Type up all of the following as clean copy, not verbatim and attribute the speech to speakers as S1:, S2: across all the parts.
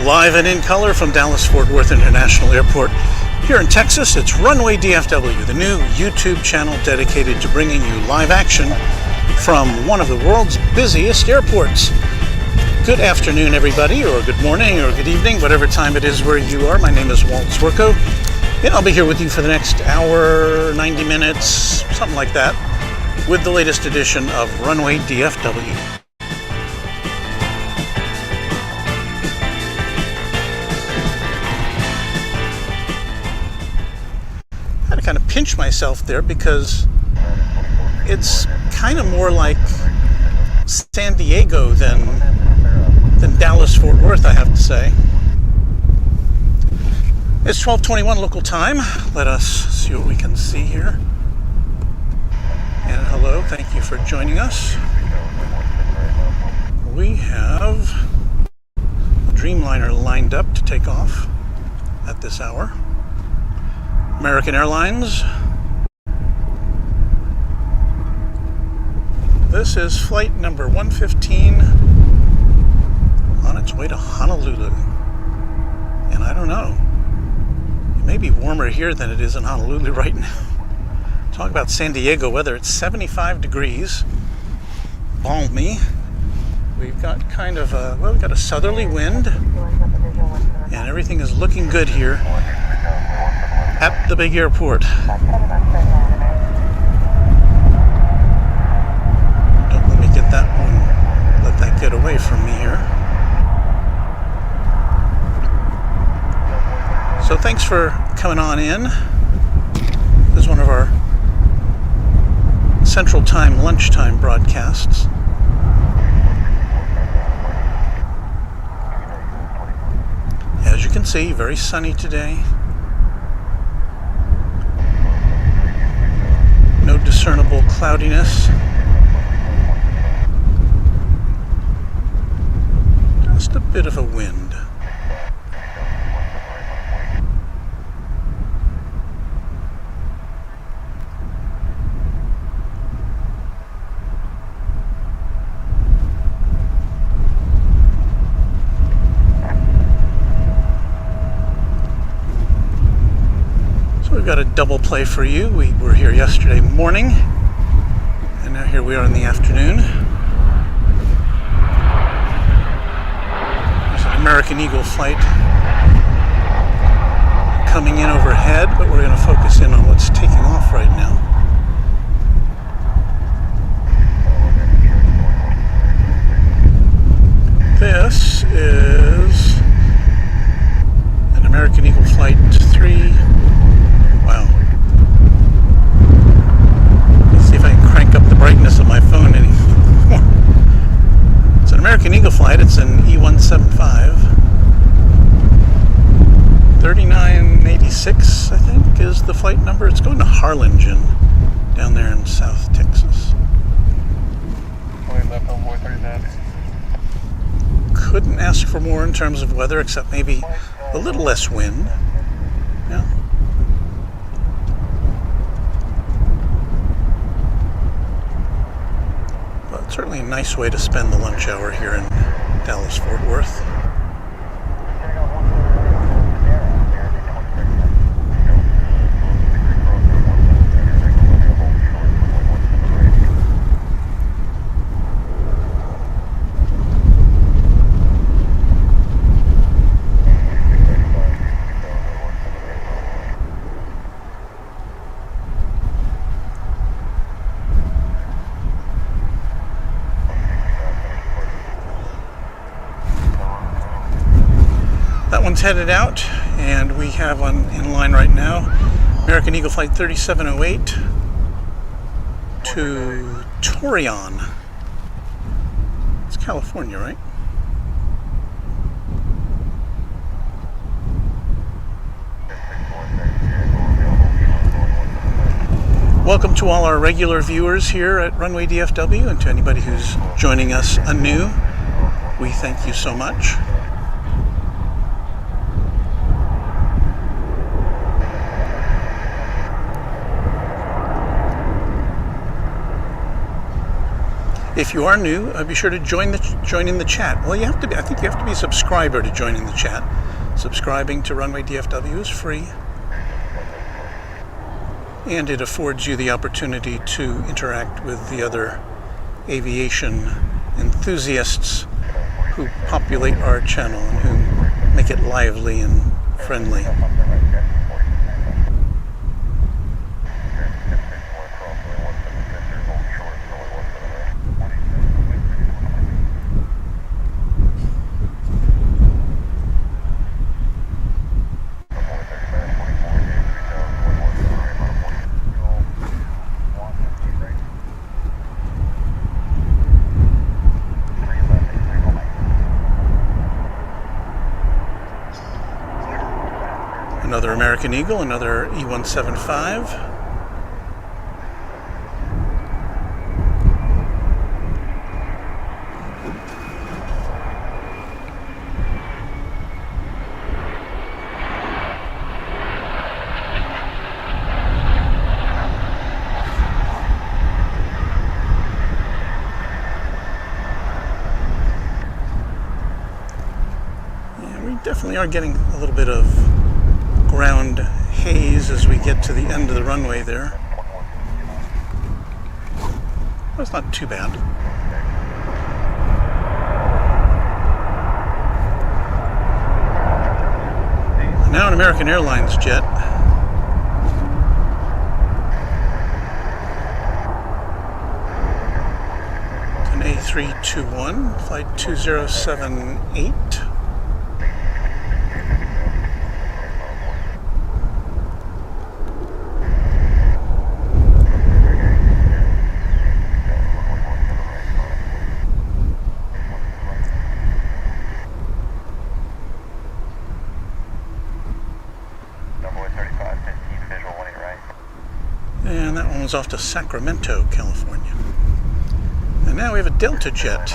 S1: Live and in color from Dallas-Fort Worth International Airport. Here in Texas, it's Runway DFW, the new YouTube channel dedicated to bringing you live action from one of the world's busiest airports. Good afternoon, everybody, or good morning, or good evening, whatever time it is where you are. My name is Walt Zwerko, and I'll be here with you for the next hour, 90 minutes, something like that, with the latest edition of Runway DFW. Kind of pinch myself there because it's kind of more like San Diego than Dallas-Fort Worth, I have to say. It's 12:21 local time. Let us see what we can see here. And hello, thank you for joining us. We have a Dreamliner lined up to take off at this hour. American Airlines. This is flight number 115 on its way to Honolulu. And I don't know, it may be warmer here than it is in Honolulu right now. Talk about San Diego weather, it's 75 degrees, balmy. We've got kind of we've got a southerly wind, and everything is looking good here at the big airport. Don't let me get that one, let that get away from me here. So thanks for coming on in. This is one of our Central Time lunchtime broadcasts. As you can see, very sunny today. No discernible cloudiness. Just a bit of a wind. Got a double play for you. We were here yesterday morning, and now here we are in the afternoon. There's an American Eagle flight coming in overhead, but we're going to focus in on what's taking off right now. This is an American Eagle flight 3. Wow. Let's see if I can crank up the brightness of my phone anymore. It's an American Eagle flight. It's an E175. 3986, I think, is the flight number. It's going to Harlingen, down there in South Texas. Couldn't ask for more in terms of weather, except maybe a little less wind. Yeah. Certainly a nice way to spend the lunch hour here in Dallas-Fort Worth. Headed out, and we have in line right now American Eagle flight 3708 to Torreon. It's California, right? Welcome to all our regular viewers here at Runway DFW, and to anybody who's joining us anew, we thank you so much. If you are new, be sure to join in the chat. Well, you have to be. I think you have to be a subscriber to join in the chat. Subscribing to Runway DFW is free, and it affords you the opportunity to interact with the other aviation enthusiasts who populate our channel and who make it lively and friendly. Another American Eagle, another E175. Yeah, we definitely are getting a little bit of ground haze as we get to the end of the runway there. That's not too bad. Now an American Airlines jet. It's an A321, flight 2078. And that one was off to Sacramento, California. And now we have a Delta jet.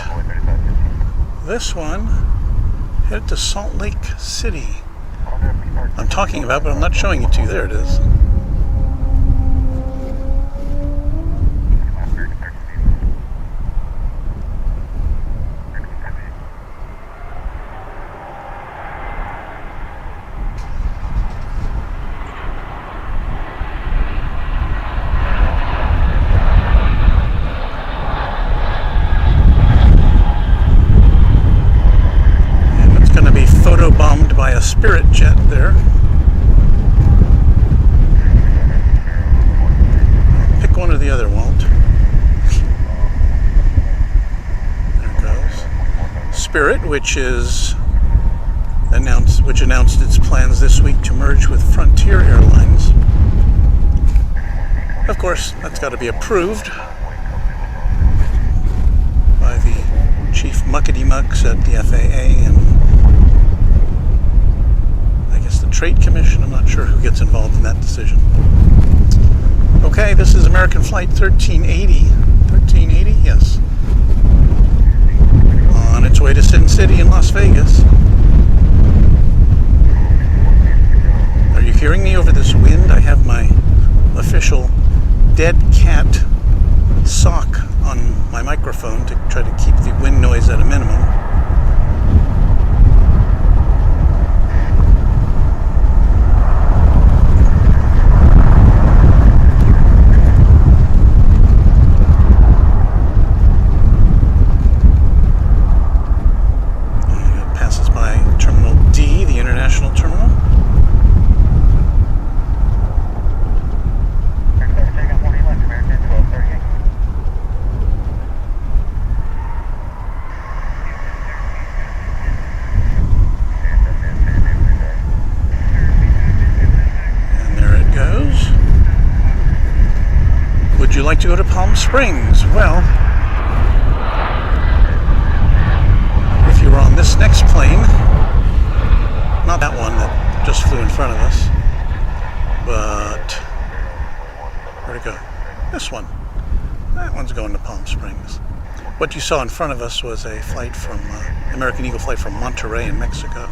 S1: This one headed to Salt Lake City. I'm talking about, but I'm not showing it to you. There it is. Photobombed by a Spirit jet there. Pick one or the other, Walt. There it goes. Spirit, which announced its plans this week to merge with Frontier Airlines. Of course, that's got to be approved by the chief muckety-mucks at the FAA and Trade Commission. I'm not sure who gets involved in that decision. Okay, this is American Flight 1380. 1380, yes. On its way to Sin City in Las Vegas. Are you hearing me over this wind? I have my official dead cat sock on my microphone to try to keep the wind noise at a minimum. International terminal. And there it goes. Would you like to go to Palm Springs? Well, if you were on this next plane, not that one that just flew in front of us, but where'd it go? This one. That one's going to Palm Springs. What you saw in front of us was a flight from American Eagle flight from Monterrey in Mexico.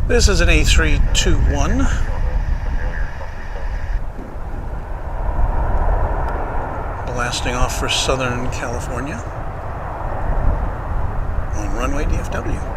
S1: This is an A321. blasting off for Southern California on Runway DFW.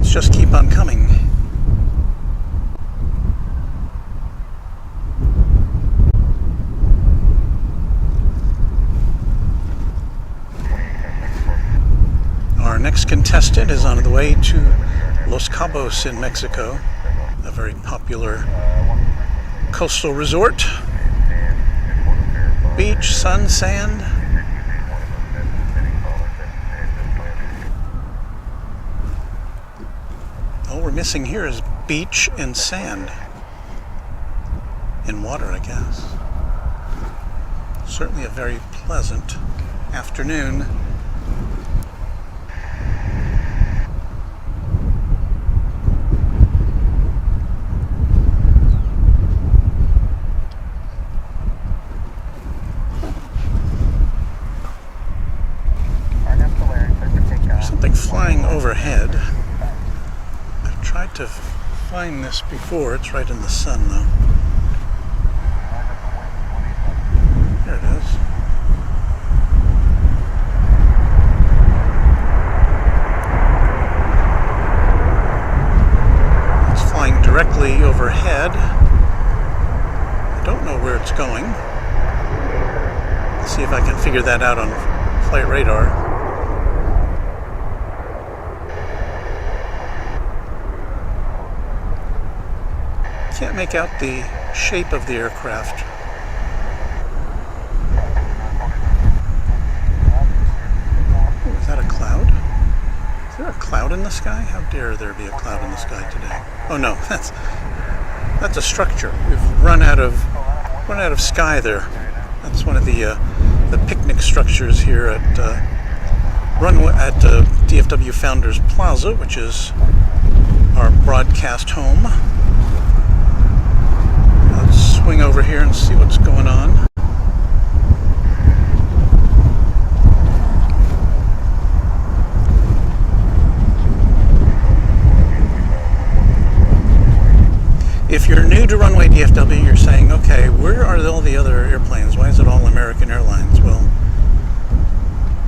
S1: Just keep on coming. Our next contestant is on the way to Los Cabos in Mexico, a very popular coastal resort. Beach, sun, sand. All we're missing here is beach and sand. In water, I guess. Certainly a very pleasant afternoon. There's something flying overhead. Tried to find this before. It's right in the sun, though. There it is. It's flying directly overhead. I don't know where it's going. Let's see if I can figure that out on flight radar. Can't make out the shape of the aircraft. Oh, is that a cloud? Is there a cloud in the sky? How dare there be a cloud in the sky today? Oh no, that's a structure. We've run out of sky there. That's one of the picnic structures here at DFW Founders Plaza, which is our broadcast home. Swing over here and see what's going on. If you're new to Runway DFW, you're saying, okay, where are all the other airplanes? Why is it all American Airlines? Well,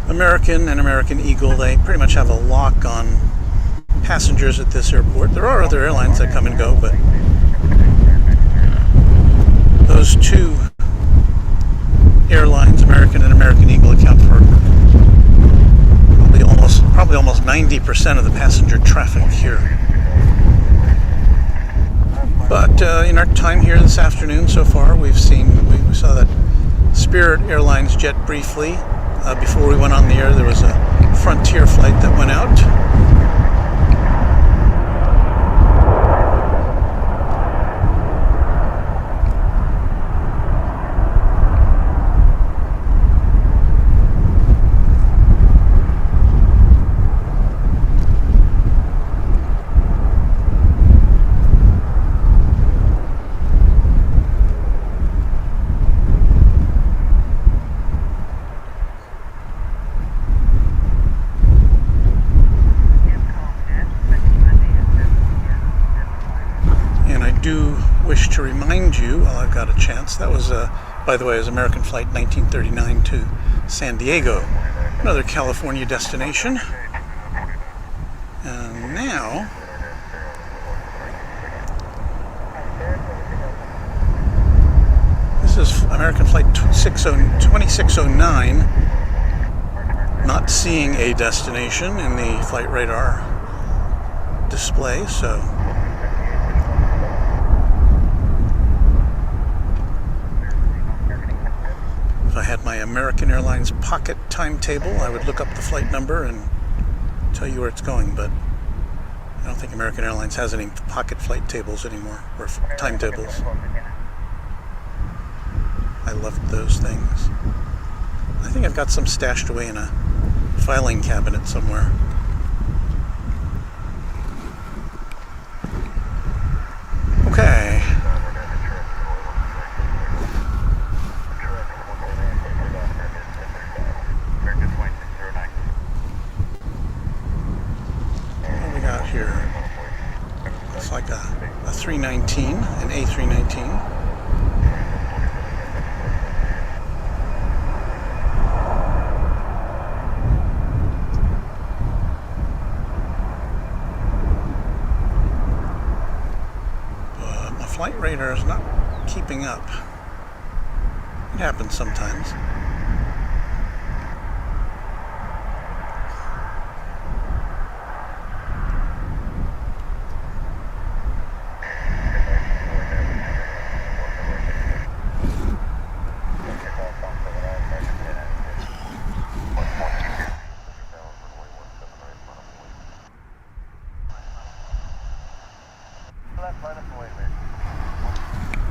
S1: American and American Eagle, they pretty much have a lock on passengers at this airport. There are other airlines that come and go, but those two airlines, American and American Eagle, account for probably almost 90% of the passenger traffic here. But in our time here this afternoon so far, we saw that Spirit Airlines jet briefly. Before we went on the air, there was a Frontier flight that went out. Do wish to remind you, while I've got a chance, that was, by the way, was American Flight 1939 to San Diego, another California destination. And now, this is American Flight 2609, not seeing a destination in the flight radar display, so if I had my American Airlines pocket timetable, I would look up the flight number and tell you where it's going, but I don't think think American Airlines has any pocket flight tables anymore, or timetables. I loved those things. I think I've got some stashed away in a filing cabinet somewhere. Okay. What do we got here? It's like a 319, an A319. Flight radar is not keeping up. It happens sometimes.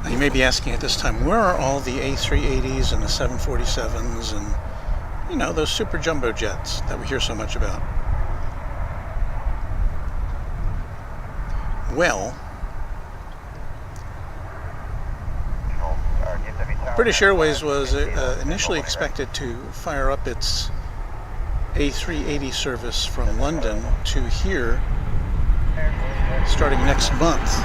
S1: You may be asking at this time, where are all the A380s and the 747s and, you know, those super jumbo jets that we hear so much about? Well, British Airways was initially expected to fire up its A380 service from London to here starting next month.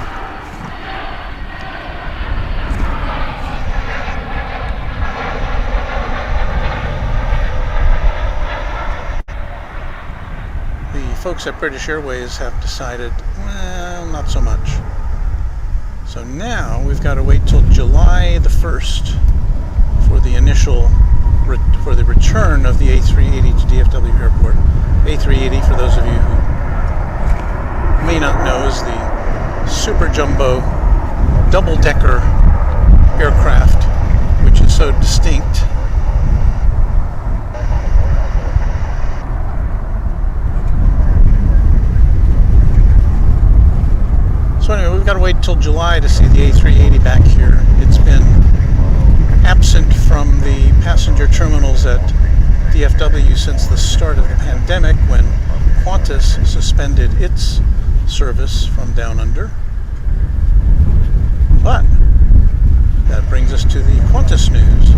S1: Folks at British Airways have decided, well, not so much. So now we've got to wait till July the 1st for the initial, for the return of the A380 to DFW Airport. A380, for those of you who may not know, is the super jumbo double-decker aircraft, which is so distinct. So anyway, we've got to wait till July to see the A380 back here. It's been absent from the passenger terminals at DFW since the start of the pandemic, when Qantas suspended its service from down under. But that brings us to the Qantas news,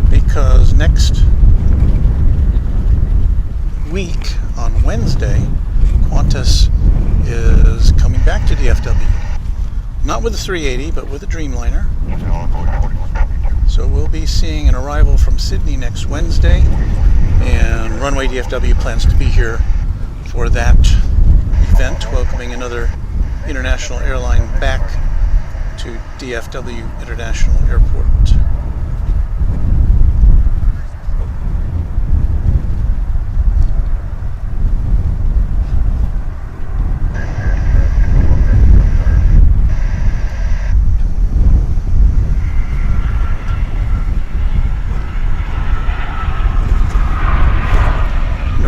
S1: because next week on Wednesday, Qantas is coming back to DFW. Not with a 380, but with a Dreamliner. So we'll be seeing an arrival from Sydney next Wednesday, and Runway DFW plans to be here for that event, welcoming another international airline back to DFW International Airport.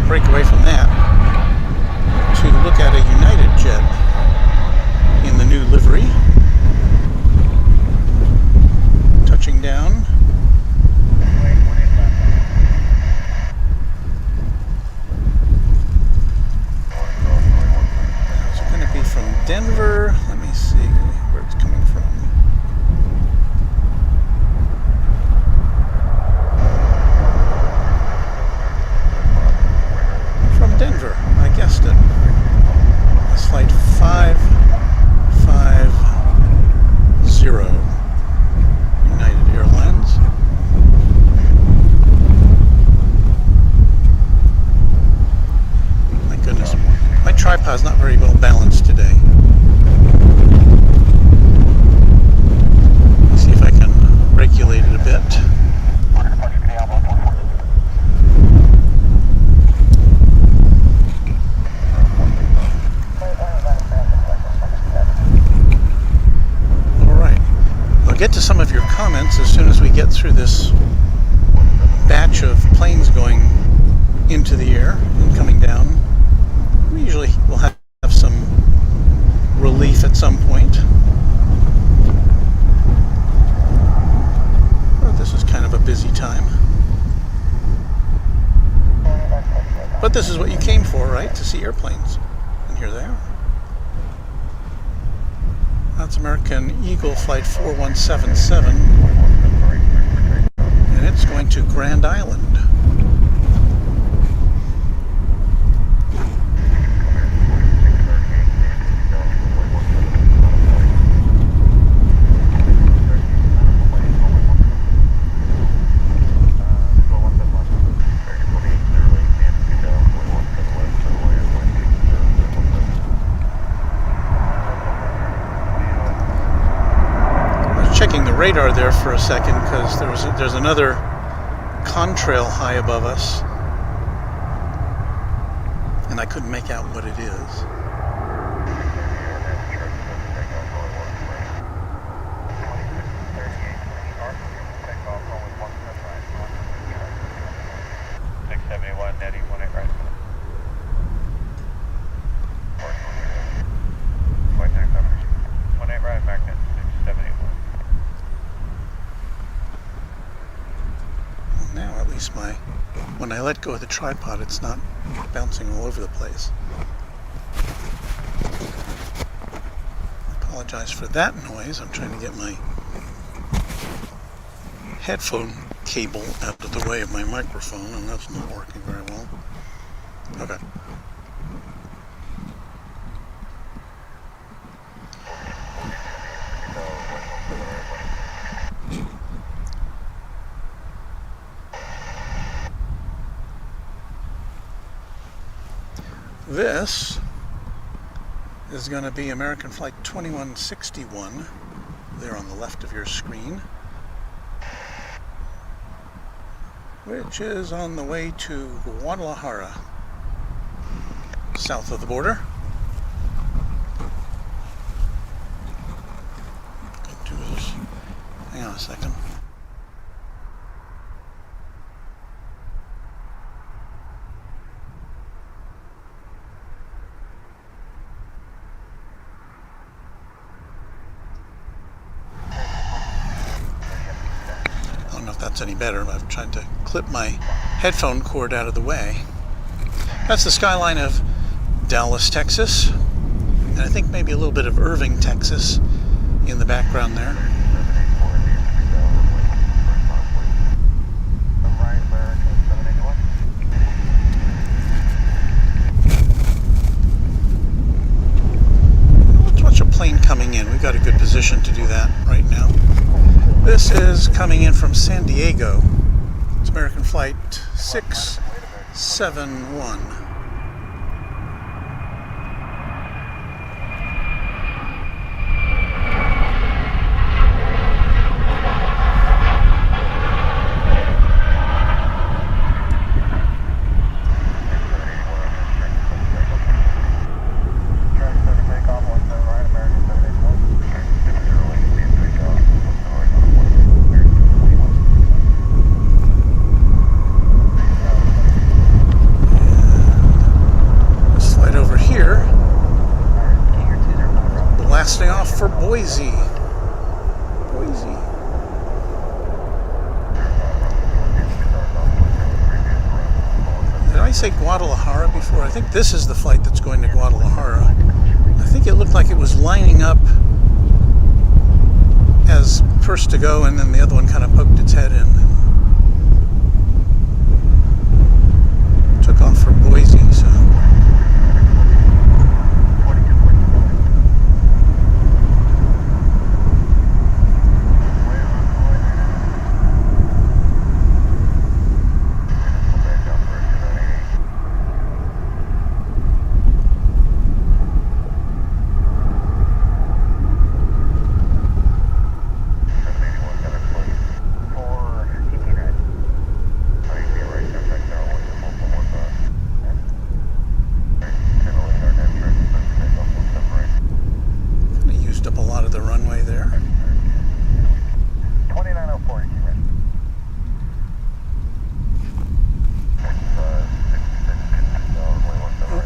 S1: Break away from that to look at a United jet in the new livery, touching down. It's going to be from Denver. Let me see where it's coming from. Denver, I guessed it. It's flight 550, United Airlines. My goodness, my tripod's not very well balanced today. Let's see if I can regulate it a bit. Get to some of your comments as soon as we get through this batch of planes going into the air and coming down. We usually will see airplanes. And here they are. That's American Eagle Flight 4177. And it's going to Grand Island. Checking the radar there for a second because there's another contrail high above us, and I couldn't make out what it is. When I let go of the tripod, it's not bouncing all over the place. I apologize for that noise. I'm trying to get my headphone cable out of the way of my microphone, and that's not working very well. Okay. This is going to be American Flight 2161 there on the left of your screen, which is on the way to Guadalajara, south of the border. Do this. Hang on a second. That's any better. I've tried to clip my headphone cord out of the way. That's the skyline of Dallas, Texas, and I think maybe a little bit of Irving, Texas in the background there. Let's watch a plane coming in. We've got a good position to do that right now. This is coming in from San Diego. It's American Flight 671. Blasting off for Boise. Did I say Guadalajara before? I think this is the flight that's going to Guadalajara. I think it looked like it was lining up as first to go, and then the other one kind of poked its head in and took off for Boise. So.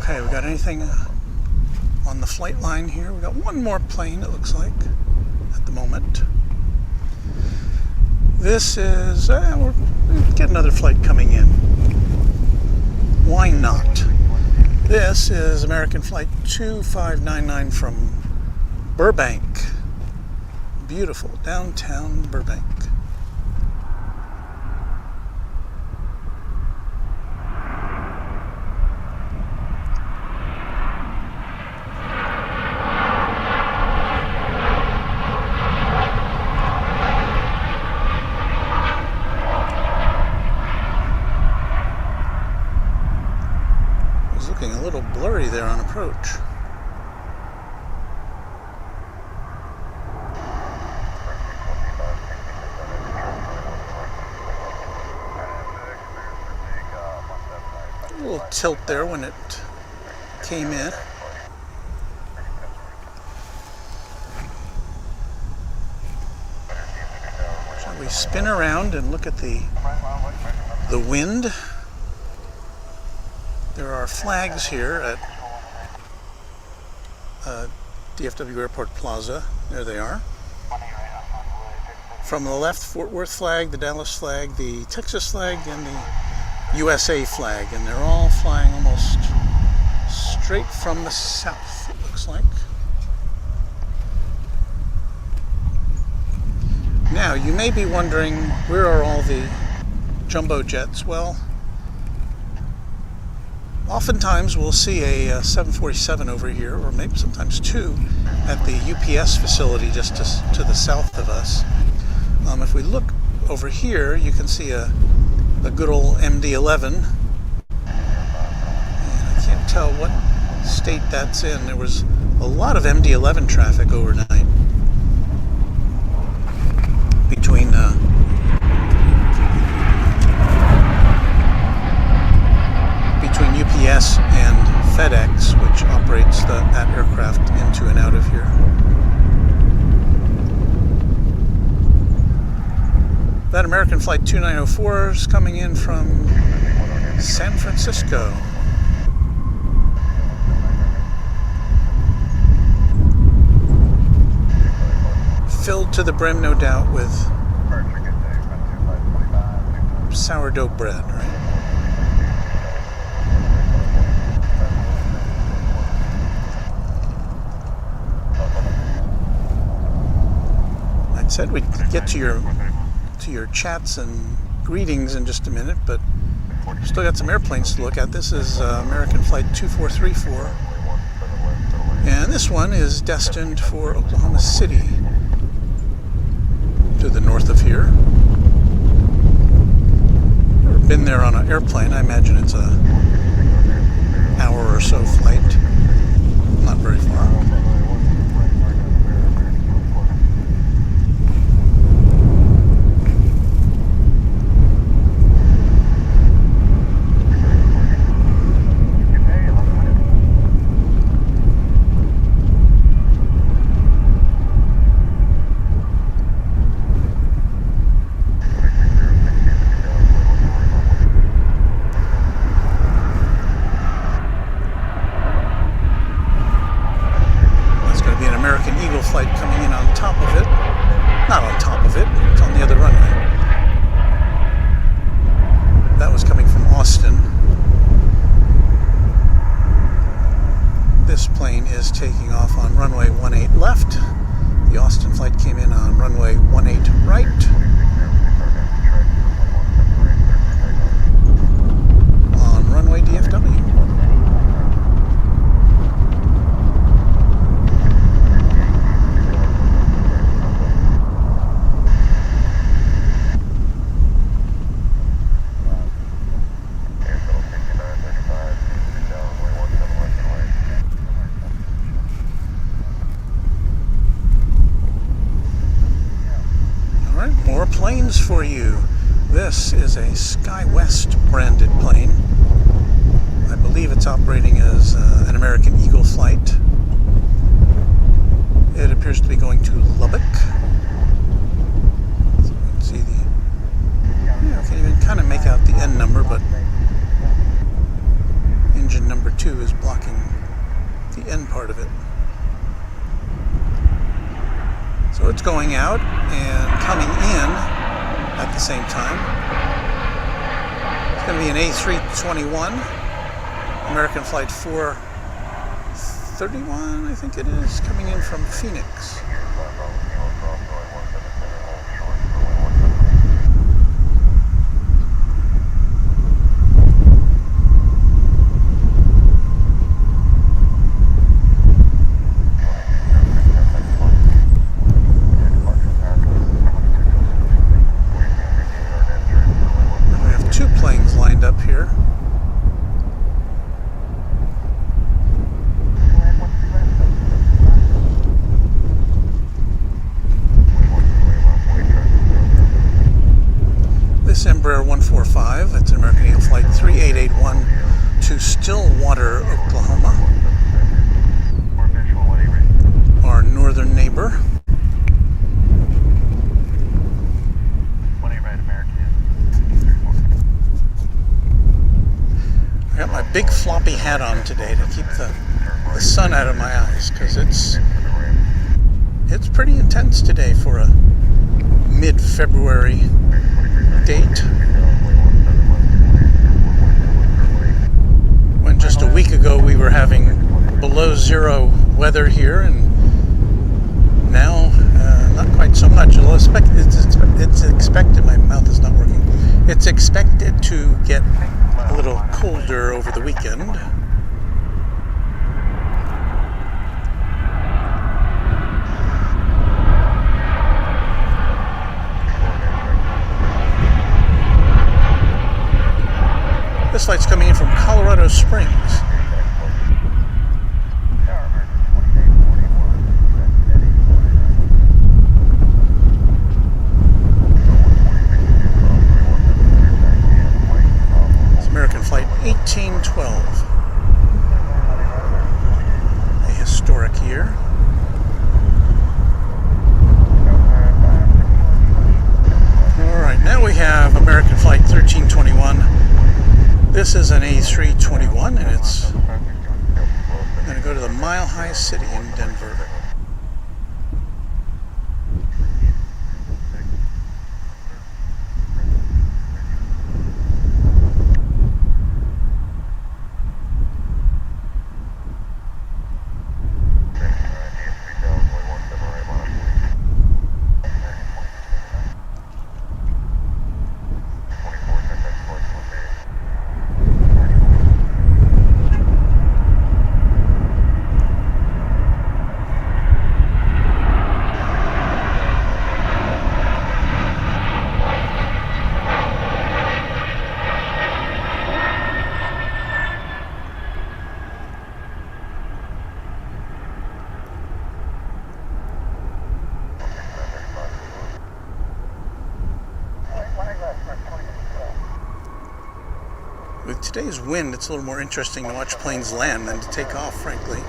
S1: Okay, we got anything on the flight line here? We got one more plane, it looks like, at the moment. This is, we'll get another flight coming in. Why not? This is American Flight 2599 from Burbank. Beautiful downtown Burbank. A little blurry there on approach. A little tilt there when it came in. Shall we spin around and look at the wind? There are flags here at DFW Airport Plaza. There they are. From the left, Fort Worth flag, the Dallas flag, the Texas flag, and the USA flag. And they're all flying almost straight from the south, it looks like. Now, you may be wondering, where are all the jumbo jets? Well, oftentimes we'll see a 747 over here, or maybe sometimes two, at the UPS facility just to the south of us. If we look over here, you can see a good old MD-11. And I can't tell what state that's in. There was a lot of MD-11 traffic overnight between UPS and FedEx, which operates that aircraft into and out of here. That American Flight 2904 is coming in from San Francisco. Filled to the brim, no doubt, with sourdough bread, right? Said we'd get to your chats and greetings in just a minute, but still got some airplanes to look at. This is American Flight 2434, and this one is destined for Oklahoma City, to the north of here. Never been there on an airplane. I imagine it's a hour or so flight, not very far. Flight coming in on top of it. Not on top of it, it's on the other runway. That was coming from Austin. This plane is taking off on runway 18 left. The Austin flight came in on runway 18 right. On runway DFW. More planes for you. This is a SkyWest branded plane. I believe it's operating as an American Eagle flight. It appears to be going to Lubbock. So you can see you can even kind of make out the N number, but engine number 2 is blocking the N part of it. So it's going out and coming in at the same time. It's going to be an A321. American Flight 431, I think it is, coming in from Phoenix. Up here. This Embraer 145, it's an American Eagle Flight 3881 to Stillwater, Oklahoma, our northern neighbor. I got my big floppy hat on today to keep the sun out of my eyes, because it's pretty intense today for a mid-February date, when just a week ago we were having below zero weather here, and now not quite so much. It's expected, my mouth is not working, it's expected to get a little colder over the weekend. This flight's coming in from Colorado Springs. American Flight 1812. A historic year. Alright, now we have American Flight 1321. This is an A321, and it's going to go to the Mile High City in Denver. With today's wind, it's a little more interesting to watch planes land than to take off, frankly.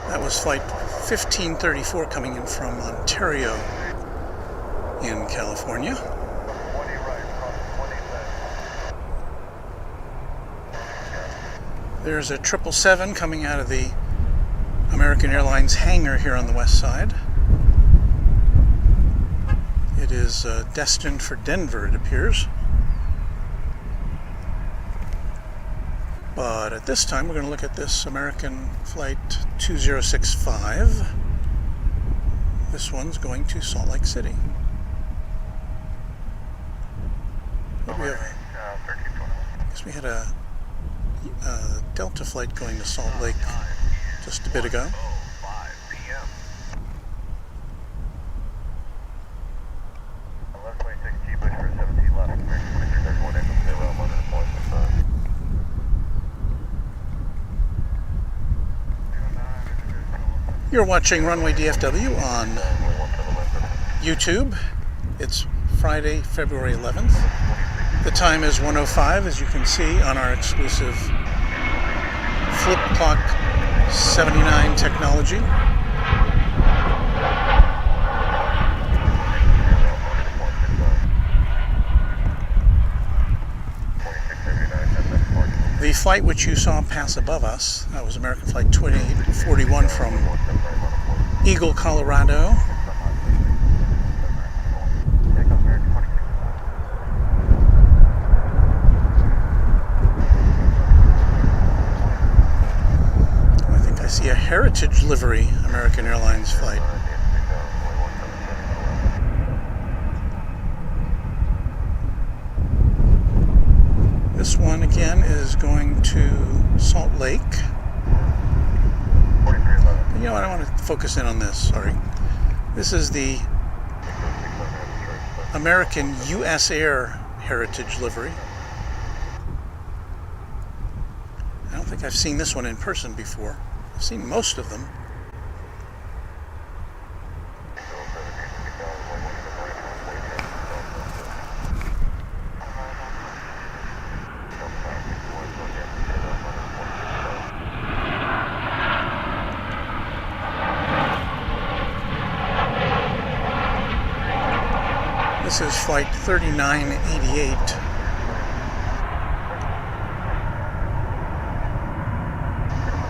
S1: That was Flight 1534 coming in from Ontario in California. There's a 777 coming out of the American Airlines hangar here on the west side. It is destined for Denver, it appears. But at this time, we're going to look at this American Flight 2065. This one's going to Salt Lake City. I guess we had a Delta flight going to Salt Lake just a bit ago. You're watching Runway DFW on YouTube. It's Friday, February 11th. The time is 1:05, as you can see on our exclusive Flip Clock 79 technology. The flight which you saw pass above us, that was American Flight 2841 from Eagle, Colorado. I see a Heritage Livery American Airlines flight. This one again is going to Salt Lake. You know what, I want to focus in on this, sorry. This is the American US Air Heritage Livery. I don't think I've seen this one in person before. I've seen most of them. This is flight 3988.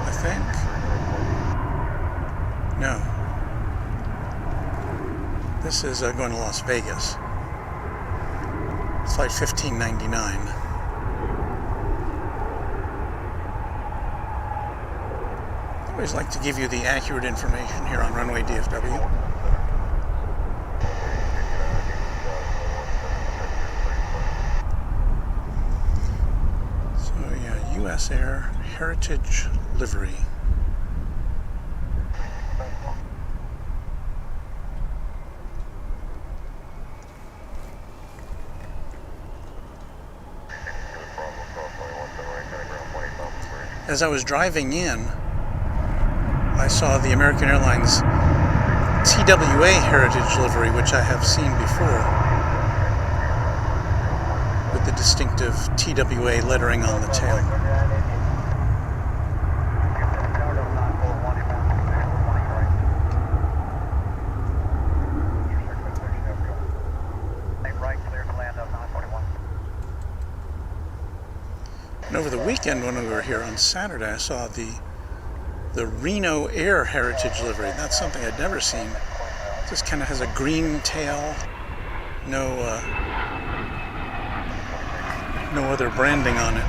S1: I think. No. This is going to Las Vegas. Flight 1599. I always like to give you the accurate information here on Runway DFW. US Air Heritage Livery. As I was driving in, I saw the American Airlines TWA Heritage Livery, which I have seen before, with the distinctive TWA lettering on the tail. And over the weekend when we were here on Saturday, I saw the Reno Air Heritage Livery. That's something I'd never seen. It just kind of has a green tail, no other branding on it.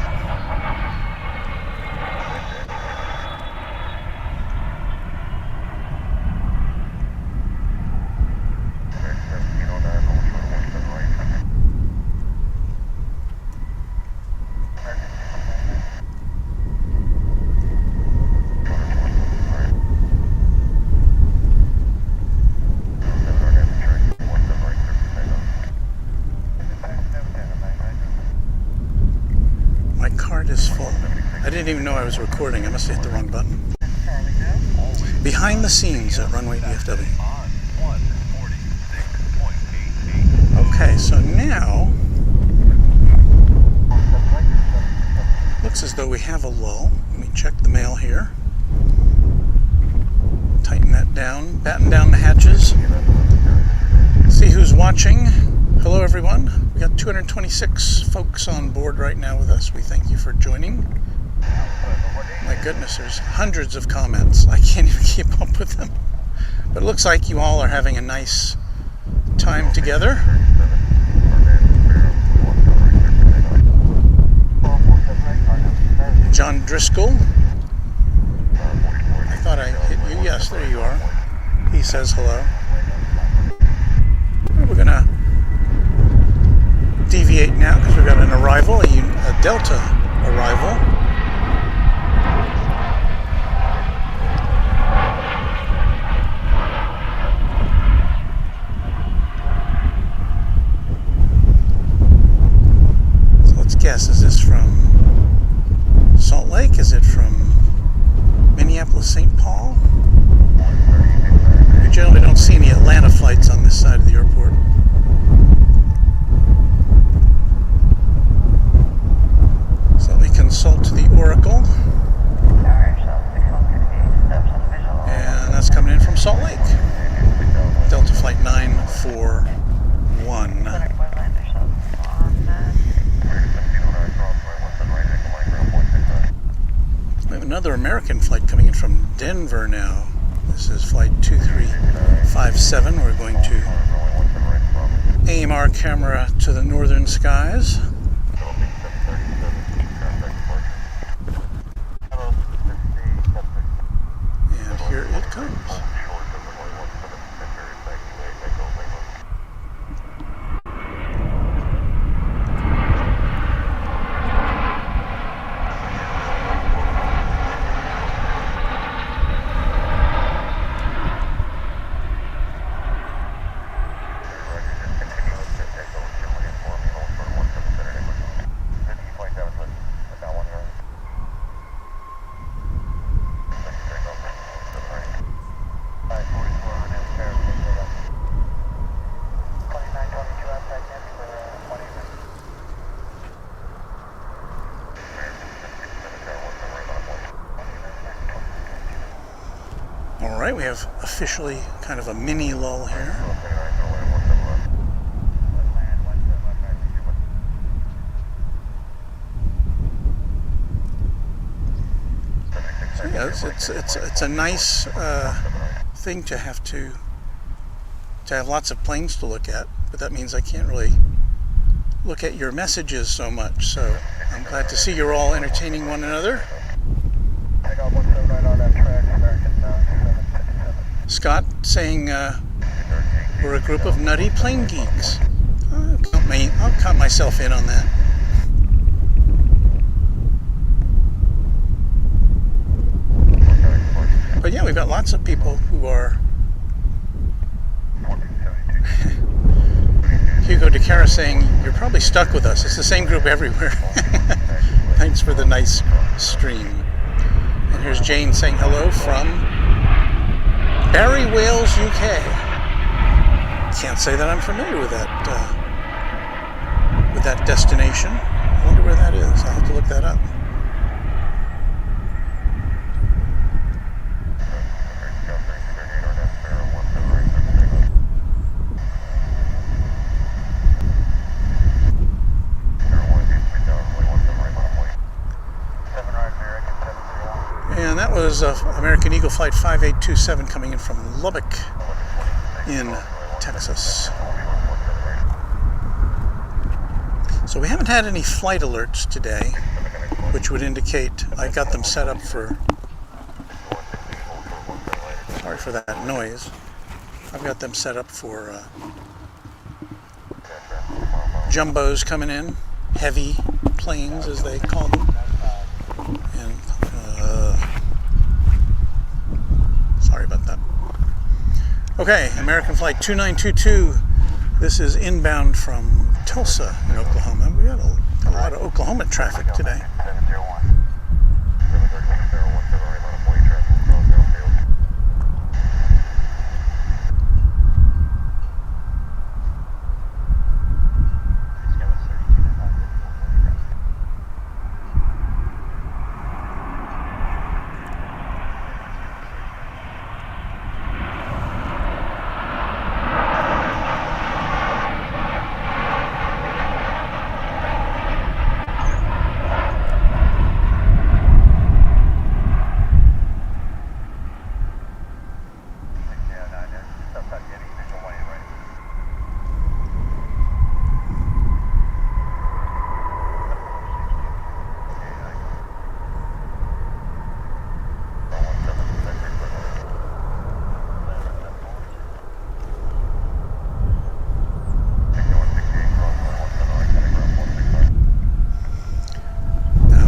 S1: Is full. I didn't even know I was recording. I must have hit the wrong button. Behind the scenes at Runway DFW. Okay, so now looks as though we have a lull. Let me check the mail here. Tighten that down, batten down the hatches. See who's watching. Hello everyone. We got 226 folks on board right now with us. We thank you for joining. My goodness, there's hundreds of comments. I can't even keep up with them. But it looks like you all are having a nice time together. John Driscoll. I thought I hit you. Yes, there you are. He says hello. We're going to deviate now because we've got an arrival, a Delta arrival. So let's guess, is this from Salt Lake? Is it from Minneapolis, St. Paul? We generally don't see any Atlanta flights on this side of the airport. Consult the Oracle, and that's coming in from Salt Lake. Delta Flight 941. We have another American flight coming in from Denver now. This is Flight 2357. We're going to aim our camera to the northern skies. All right, we have officially kind of a mini lull here. So yeah, it's a nice thing to have lots of planes to look at, but that means I can't really look at your messages so much. So I'm glad to see you're all entertaining one another. Scott saying we're a group of nutty plane geeks. I'll count myself in on that. But yeah, we've got lots of people who are... Hugo DeCara saying, you're probably stuck with us. It's the same group everywhere. Thanks for the nice stream. And here's Jane saying hello from Barry, Wales, UK. Can't say that I'm familiar with that destination. I wonder where that is. I'll have to look that up. And that was American Eagle Flight 5827 coming in from Lubbock in Texas. So we haven't had any flight alerts today, which would indicate I got them set up for... Sorry for that noise. I've got them set up for jumbos coming in, heavy planes as they call them. And sorry about that. Okay, American Flight 2922. This is inbound from Tulsa in Oklahoma. We got a lot of Oklahoma traffic today.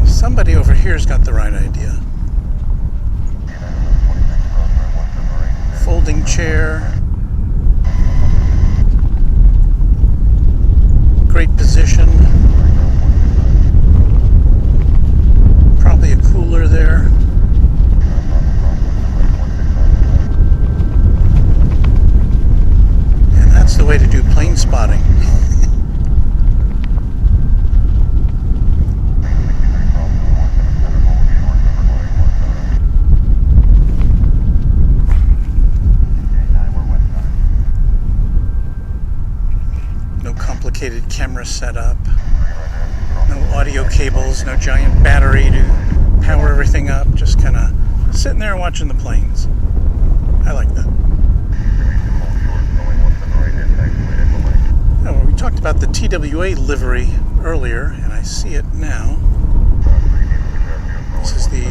S1: Somebody over here's got the right idea. Folding chair. Great position. Probably a cooler there. And that's the way to do plane spotting. Camera setup, no audio cables, no giant battery to power everything up, just kind of sitting there watching the planes. I like that. Oh, well, we talked about the TWA livery earlier, and I see it now. This is the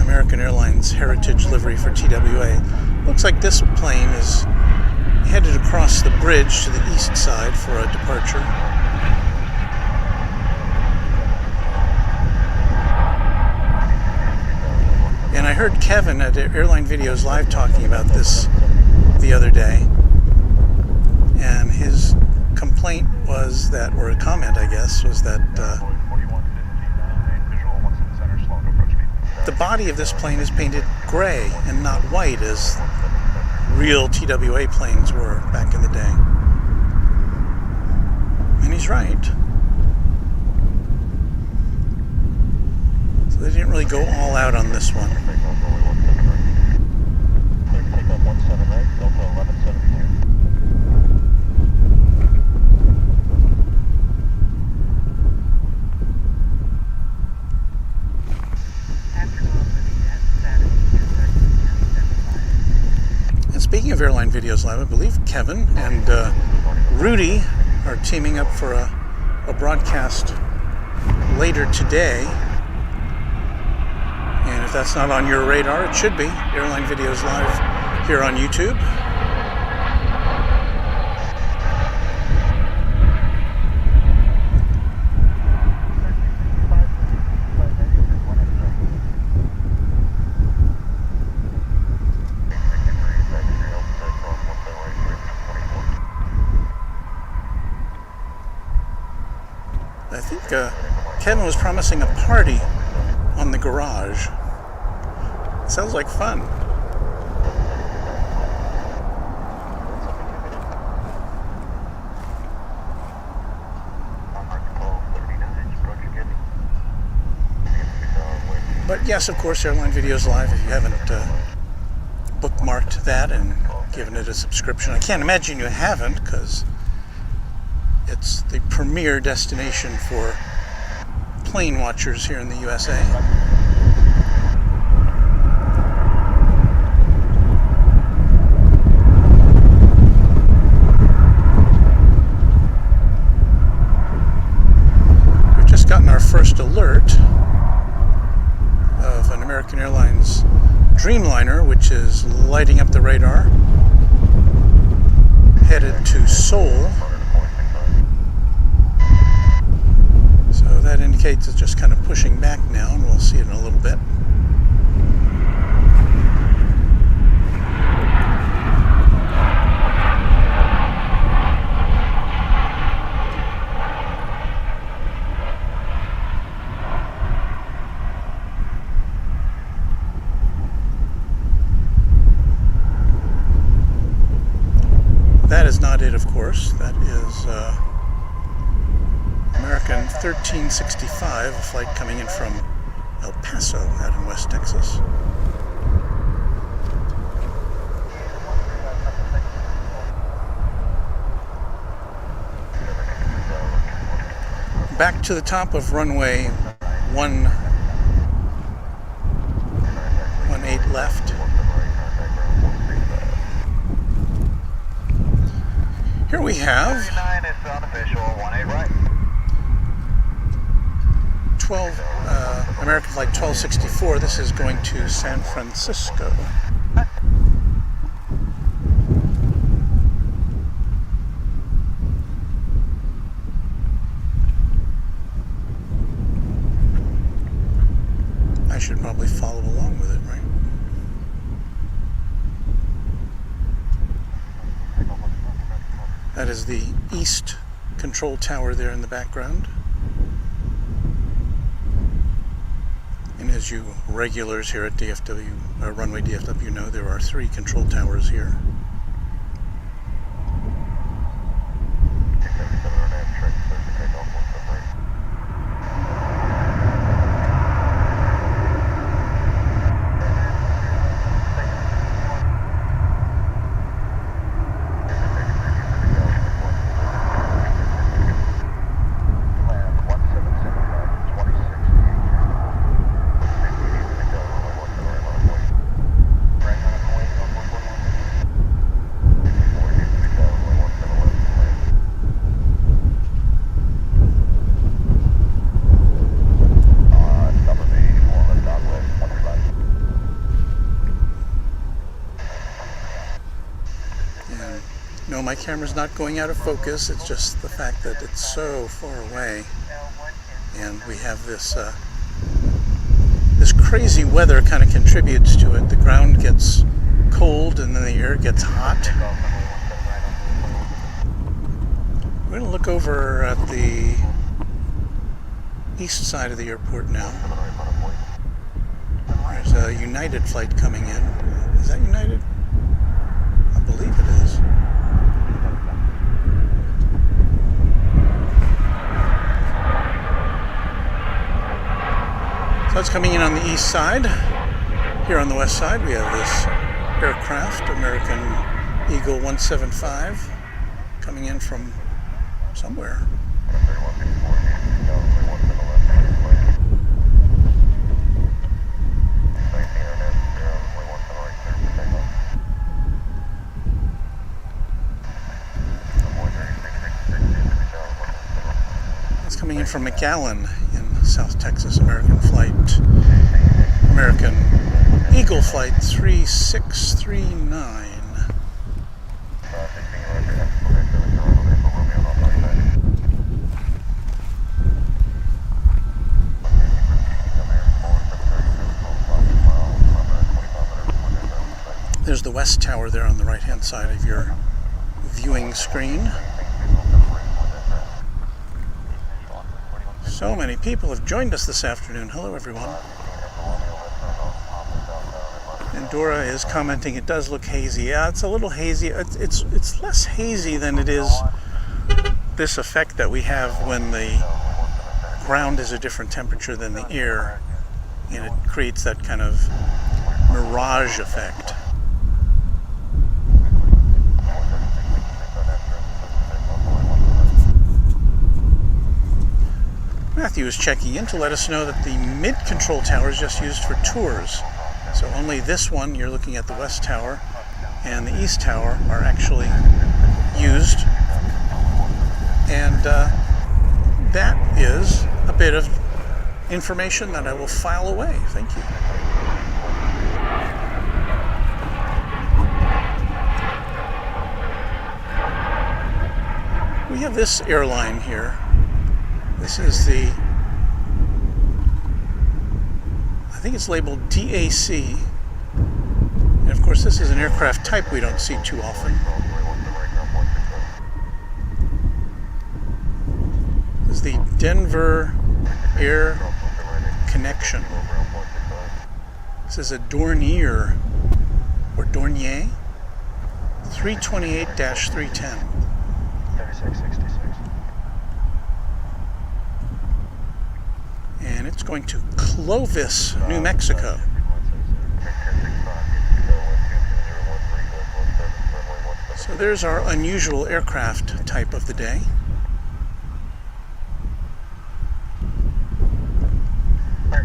S1: American Airlines Heritage livery for TWA. Looks like this plane is headed across the bridge to the east side for a departure. And I heard Kevin at Airline Videos Live talking about this the other day, and his complaint was that, or a comment I guess, was that the body of this plane is painted gray and not white as real TWA planes were back in the day. And he's right. So they didn't really go all out on this one. Speaking of Airline Videos Live, I believe Kevin and Rudy are teaming up for a broadcast later today. And if that's not on your radar, it should be. Airline Videos Live here on YouTube. I think Kevin was promising a party on the garage. Sounds like fun. But yes, of course, Airline Videos Live, if you haven't bookmarked that and given it a subscription. I can't imagine you haven't, because it's the premier destination for plane watchers here in the USA. We've just gotten our first alert of an American Airlines Dreamliner, which is lighting up the radar, headed to Seoul. So that indicates it's just kind of pushing back now, and we'll see it in a little bit. That is not it, of course. That is American 1365, a flight coming in from El Paso out in West Texas. Back to the top of runway 18 left. Here we have 12 American Flight 1264. This is going to San Francisco. I should probably follow along with it, right? That is the East Control Tower there in the background. And as you regulars here at Runway DFW know, there are 3 control towers here. No, my camera's not going out of focus. It's just the fact that it's so far away, and we have this this crazy weather kind of contributes to it. The ground gets cold and then the air gets hot. We're going to look over at the east side of the airport now. There's a United flight coming in. Is that United? I believe it is. So it's coming in on the east side. Here on the west side we have this aircraft, American Eagle 175, coming in from somewhere. coming in from McAllen in South Texas, American Eagle Flight 3639. There's the West Tower there on the right-hand side of your viewing screen. So many people have joined us this afternoon. Hello, everyone. And Dora is commenting, it does look hazy. Yeah, it's a little hazy. It's less hazy than it is this effect that we have when the ground is a different temperature than the air, and it creates that kind of mirage effect. Matthew is checking in to let us know that the mid-control tower is just used for tours. So only this one, you're looking at the West Tower, and the East Tower are actually used. And that is a bit of information that I will file away. Thank you. We have this airline here. This is the, I think it's labeled DAC, and of course this is an aircraft type we don't see too often. This is the Denver Air Connection. This is a Dornier, or Dornier, 328-310. And it's going to Clovis, New Mexico. So there's our unusual aircraft type of the day. A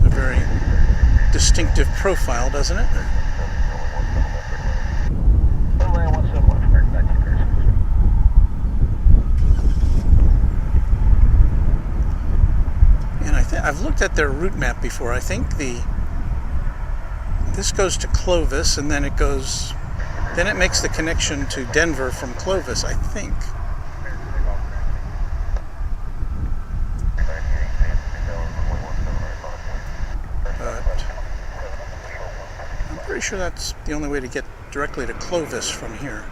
S1: very distinctive profile, doesn't it? I've looked at their route map before. I think this goes to Clovis, and then it makes the connection to Denver from Clovis, I think. But I'm pretty sure that's the only way to get directly to Clovis from here.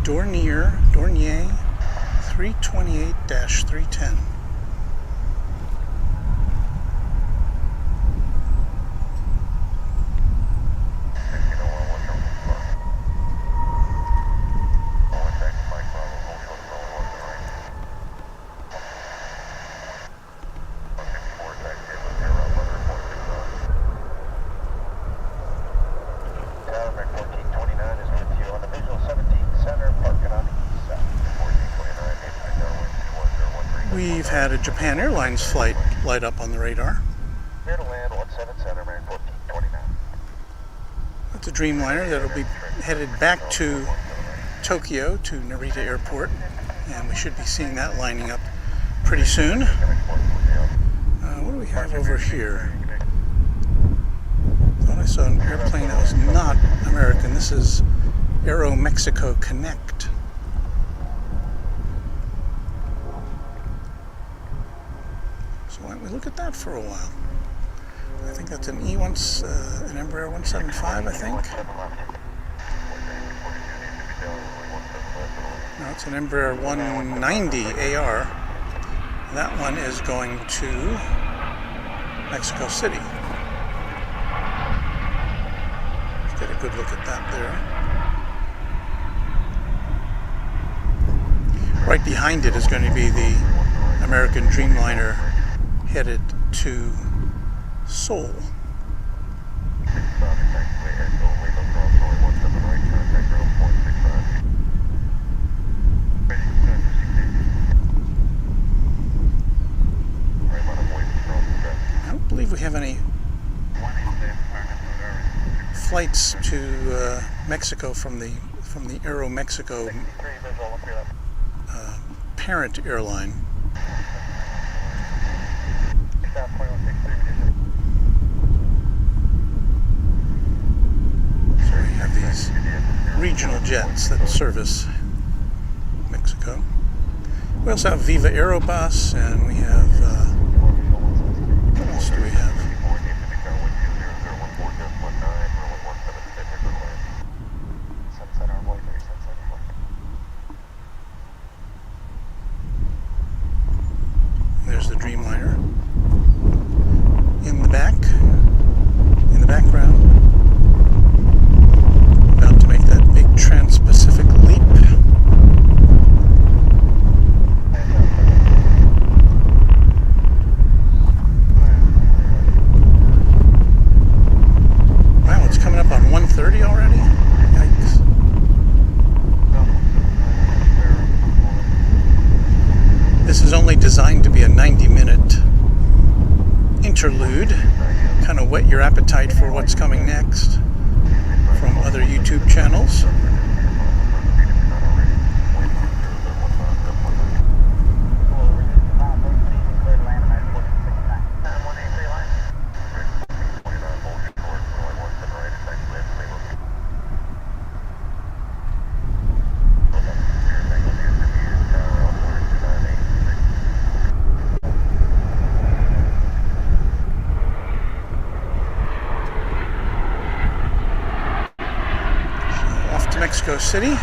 S1: Dornier 328-310. We've had a Japan Airlines flight light up on the radar.
S2: Clear to land 17 center, American 1429.
S1: That's a Dreamliner that'll be headed back to Tokyo, to Narita Airport, and we should be seeing that lining up pretty soon. What do we have over here? I thought I saw an airplane that was not American. This is Aero Mexico Connect. So why don't we look at that for a while? I think that's an an Embraer 175, I think. No, it's an Embraer 190 AR. That one is going to Mexico City. Let's get a good look at that there. Right behind it is going to be the American Dreamliner headed to Seoul. to Mexico from the Aeromexico parent airline. So we have these regional jets that service Mexico. We also have Viva Aerobus, and we have, what else do we have? There's the Dreamliner in the background, about to make that big trans-Pacific leap. Wow, it's coming up on 1:30 already? Yikes. This is only designed to be a 90-minute interlude, kind of whet your appetite for what's coming next from other YouTube channels. Mexico City.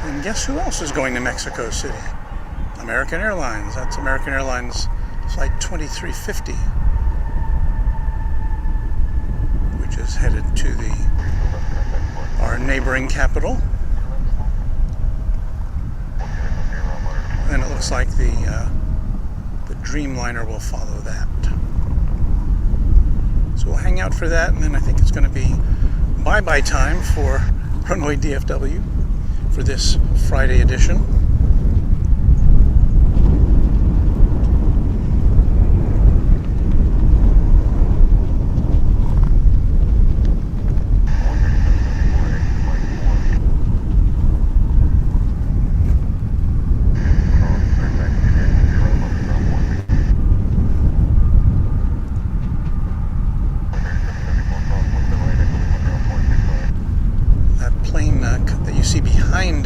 S1: And guess who else is going to Mexico City? American Airlines. That's American Airlines Flight 2350, which is headed to our neighboring capital. And it looks like the Dreamliner will follow that. So we'll hang out for that, and then I think it's going to be bye-bye time for Runway DFW for this Friday edition. Behind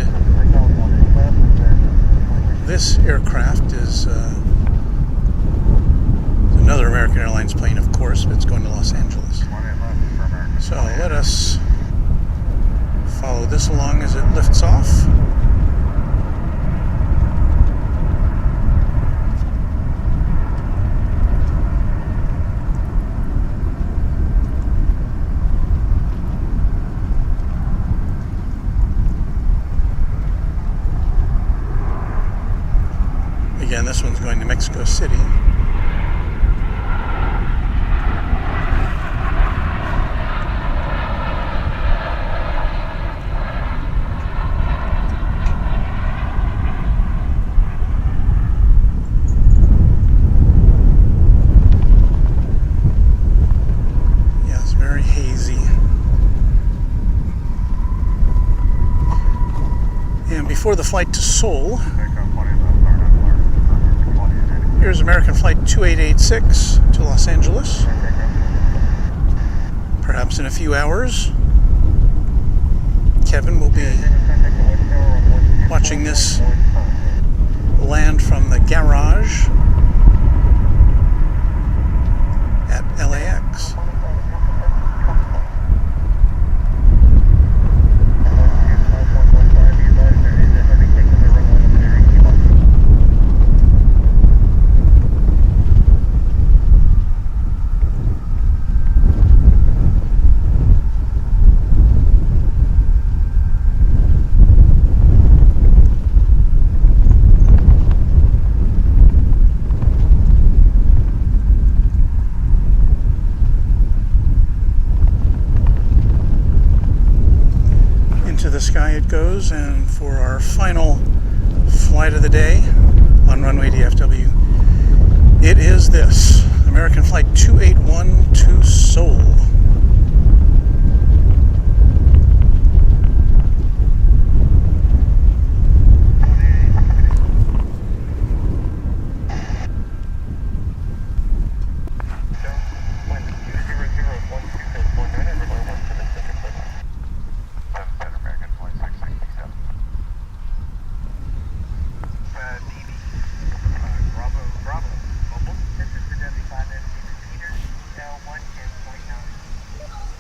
S1: this aircraft is another American Airlines plane, of course, but it's going to Los Angeles. So let us follow this along as it lifts off. Again, this one's going to Mexico City. Yeah, it's very hazy. And before the flight to Seoul, here's American Flight 2886 to Los Angeles. Perhaps in a few hours, Kevin will be watching this land from the garage at LAX. The sky it goes, and for our final flight of the day on Runway DFW It is this American Flight 281 to Seoul.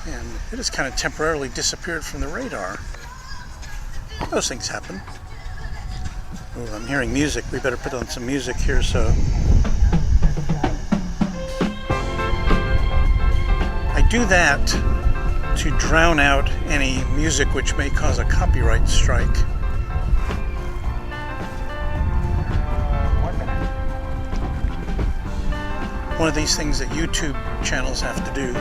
S1: And it has kind of temporarily disappeared from the radar. Those things happen. Oh, I'm hearing music. We better put on some music here, so I do that to drown out any music which may cause a copyright strike. One of these things that YouTube channels have to do.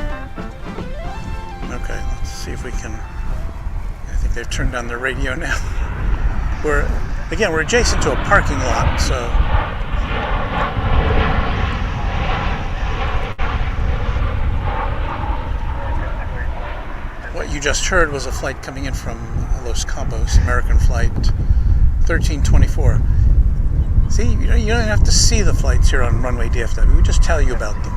S1: Okay, let's see if we can. I think they've turned on their radio now. We're adjacent to a parking lot, so what you just heard was a flight coming in from Los Cabos, American Flight 1324. See, you don't even have to see the flights here on Runway DFW. We just tell you about them.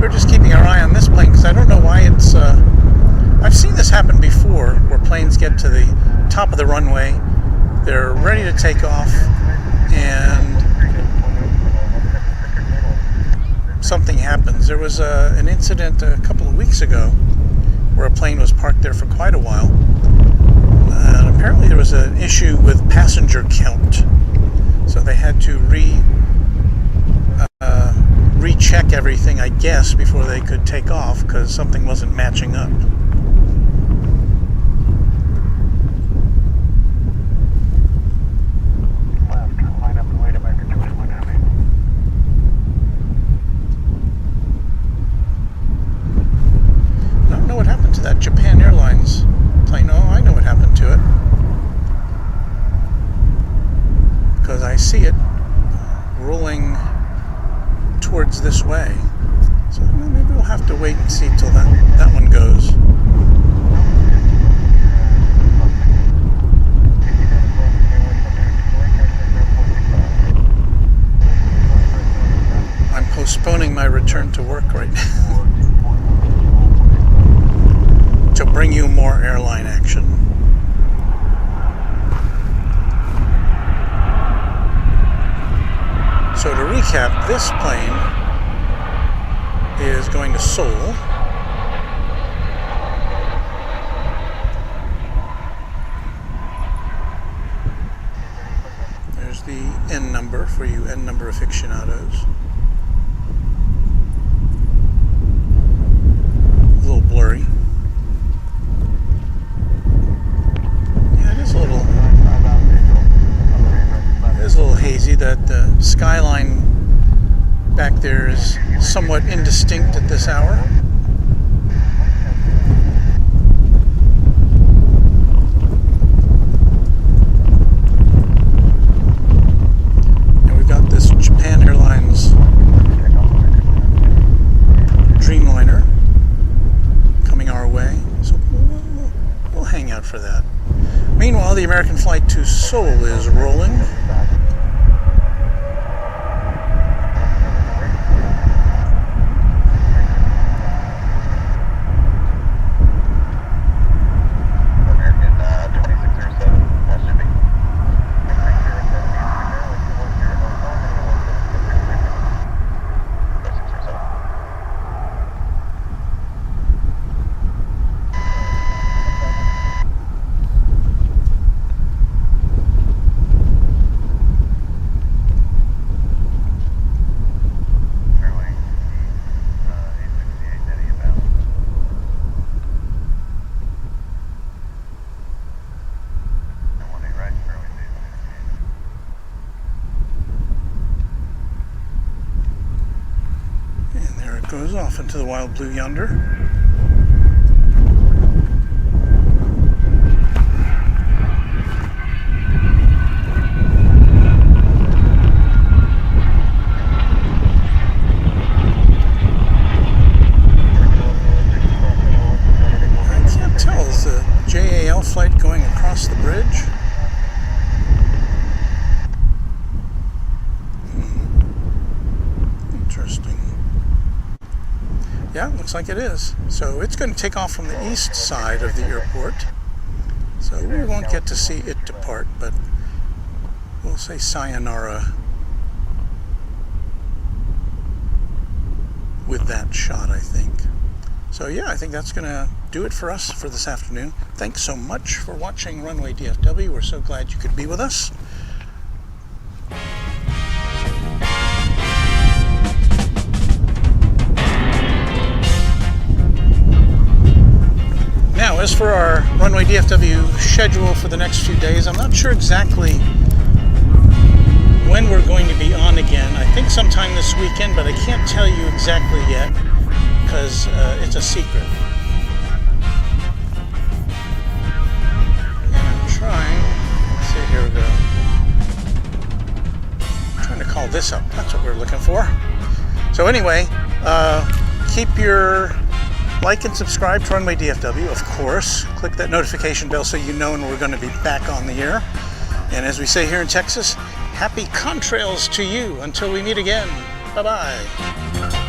S1: We're just keeping our eye on this plane because I don't know why it's... I've seen this happen before, where planes get to the top of the runway, they're ready to take off, and something happens. There was an incident a couple of weeks ago where a plane was parked there for quite a while. And apparently there was an issue with passenger count, so they had to recheck everything, I guess, before they could take off because something wasn't matching up. I don't know what happened to that Japan Airlines plane. Oh, I know what happened to it. Because I see it rolling towards this way. So maybe we'll have to wait and see till that one goes. I'm postponing my return to work right now to bring you more airline action. So to recap, this plane is going to Seoul. There's the N number for you N number aficionados. A little blurry. Yeah, it is a little hazy. That skyline back there is somewhat indistinct at this hour. And we've got this Japan Airlines Dreamliner coming our way, so we'll hang out for that. Meanwhile, the American Flight to Seoul is rolling. Goes off into the wild blue yonder. Yeah, looks like it is. So it's going to take off from the east side of the airport. So we won't get to see it depart, but we'll say sayonara with that shot, I think. So yeah, I think that's going to do it for us for this afternoon. Thanks so much for watching Runway DFW. We're so glad you could be with us. Now, as for our Runway DFW schedule for the next few days, I'm not sure exactly when we're going to be on again. I think sometime this weekend, but I can't tell you exactly yet because it's a secret. And I'm trying, let's see, here we go. I'm trying to call this up. That's what we're looking for. So anyway, keep your like and subscribe to Runway DFW, of course. Click that notification bell so you know when we're going to be back on the air. And as we say here in Texas, happy contrails to you until we meet again. Bye-bye.